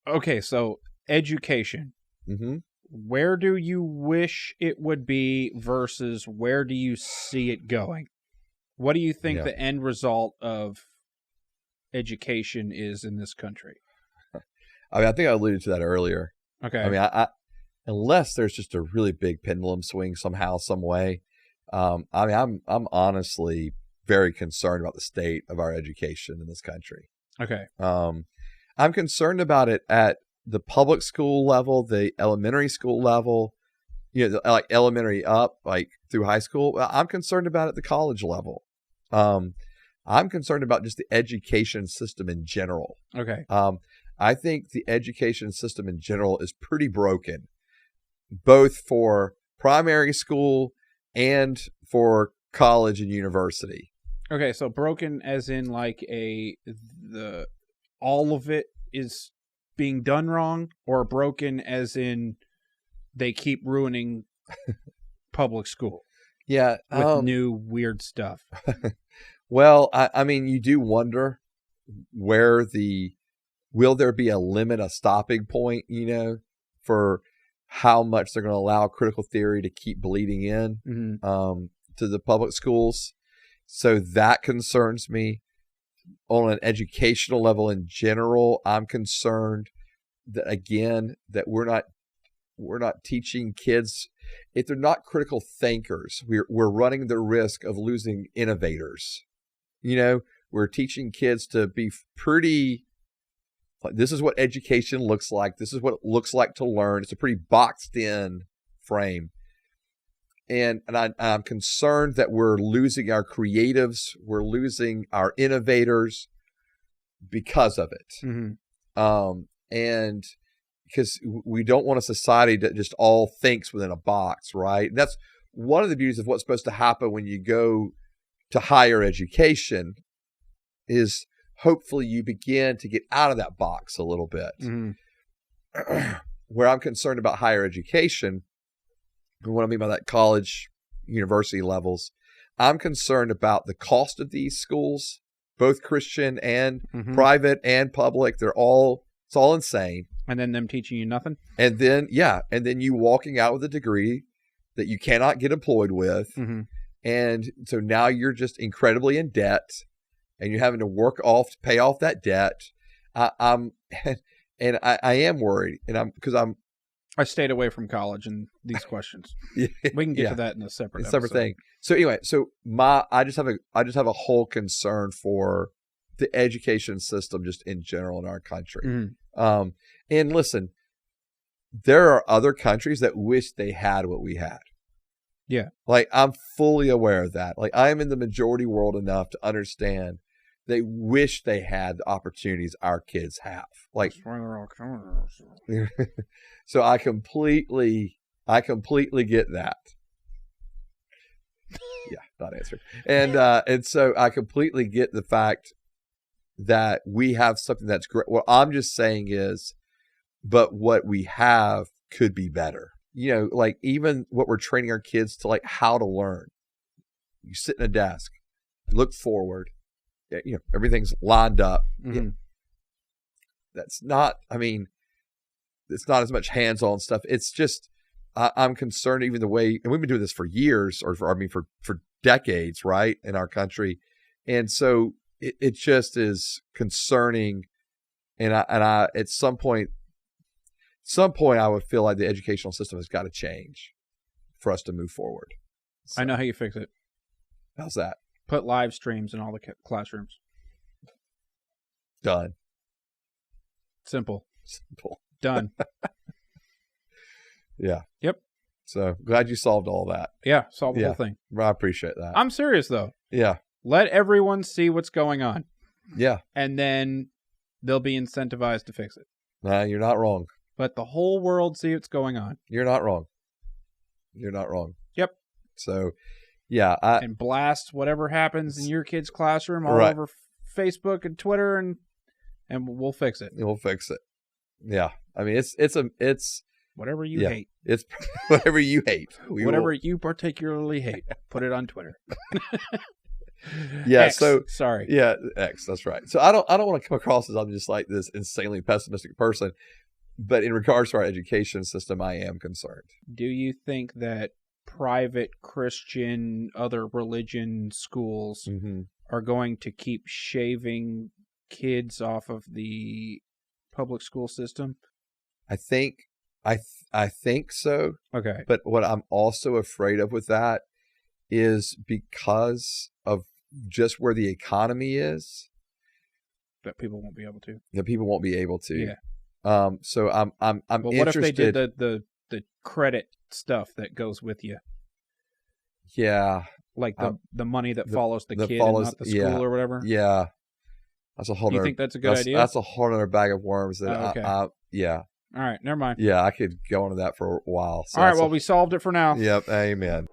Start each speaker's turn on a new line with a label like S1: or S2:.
S1: Okay, so education.
S2: Mm-hmm.
S1: Where do you wish it would be versus where do you see it going? What do you think the end result of education is in this country?
S2: I mean, I think I alluded to that earlier.
S1: Okay.
S2: I mean, I unless there's just a really big pendulum swing somehow, some way. I mean, I'm honestly very concerned about the state of our education in this country.
S1: Okay.
S2: I'm concerned about it at the public school level, the elementary school level, like elementary up, like through high school. I'm concerned about it at the college level. I'm concerned about just the education system in general.
S1: Okay.
S2: I think the education system in general is pretty broken, both for primary school and for college and university.
S1: Okay, so broken as in like all of it is being done wrong, or broken as in they keep ruining public school.
S2: Yeah,
S1: with new weird stuff.
S2: Well, I mean, you do wonder will there be a limit, a stopping point, for how much they're going to allow critical theory to keep bleeding in to the public schools. So that concerns me. On an educational level in general, I'm concerned that we're not teaching kids. If they're not critical thinkers, we're running the risk of losing innovators. We're teaching kids to be pretty. This is what education looks like. This is what it looks like to learn. It's a pretty boxed in frame. And I'm concerned that we're losing our creatives. We're losing our innovators because of it.
S1: Mm-hmm.
S2: And because we don't want a society that just all thinks within a box, right? And that's one of the beauties of what's supposed to happen when you go to higher education is hopefully you begin to get out of that box a little bit.
S1: Mm-hmm.
S2: Where I'm concerned about higher education, and what I mean by that college, university levels, I'm concerned about the cost of these schools, both Christian and private and public. It's all insane.
S1: And then them teaching you nothing?
S2: And then you walking out with a degree that you cannot get employed with.
S1: Mm-hmm.
S2: And so now you're just incredibly in debt and you're having to pay off that debt. I am worried, and
S1: I stayed away from college and these questions. We can get to that in a separate
S2: thing. So anyway, I just have a whole concern for the education system just in general in our country.
S1: Mm-hmm.
S2: And listen, there are other countries that wish they had what we had.
S1: Yeah.
S2: Like, I'm fully aware of that. Like, I am in the majority world enough to understand they wish they had the opportunities our kids have. Like, so I completely get that. Yeah, not answered. And so I completely get the fact that we have something that's great. What I'm just saying is, but what we have could be better. Like even what we're training our kids to, like how to learn. You sit in a desk, look forward. Everything's lined up.
S1: Mm-hmm.
S2: That's not. I mean, it's not as much hands-on stuff. It's just I'm concerned even the way, and we've been doing this for years, for decades, right, in our country, and so it just is concerning. And I at some point I would feel like the educational system has got to change for us to move forward. So,
S1: I know how you fix it.
S2: How's that?
S1: Put live streams in all the classrooms.
S2: Done.
S1: Simple. Done.
S2: Yeah.
S1: Yep.
S2: So glad you solved all that.
S1: Yeah, solved the whole thing.
S2: I appreciate that.
S1: I'm serious though.
S2: Yeah.
S1: Let everyone see what's going on.
S2: Yeah.
S1: And then they'll be incentivized to fix it.
S2: Nah, you're not wrong.
S1: Let the whole world see what's going on.
S2: You're not wrong. You're not wrong.
S1: Yep.
S2: So, yeah.
S1: And blast whatever happens in your kid's classroom all over Facebook and Twitter, and we'll fix it.
S2: We'll fix it. Yeah. I mean, it's
S1: whatever you hate.
S2: It's whatever you hate.
S1: Whatever you particularly hate. Put it on Twitter.
S2: Yeah.
S1: X,
S2: so
S1: sorry.
S2: Yeah, X. That's right. So I don't want to come across as I'm just like this insanely pessimistic person, but in regards to our education system, I am concerned.
S1: Do you think that private Christian, other religion schools are going to keep shaving kids off of the public school system?
S2: I think so.
S1: Okay.
S2: But what I'm also afraid of with that is because of just where the economy is,
S1: that people won't be able to.
S2: That people won't be able to.
S1: Yeah.
S2: So I'm
S1: well,
S2: interested.
S1: What if they did the credit stuff that goes with you?
S2: Yeah.
S1: Like the money that follows the kid and not the school or whatever?
S2: Yeah. That's a whole
S1: You think that's a good idea?
S2: That's a whole other bag of worms that
S1: okay.
S2: Yeah.
S1: All right, never mind.
S2: Yeah, I could go into that for a while.
S1: So all right, well, we solved it for now.
S2: Yep, amen.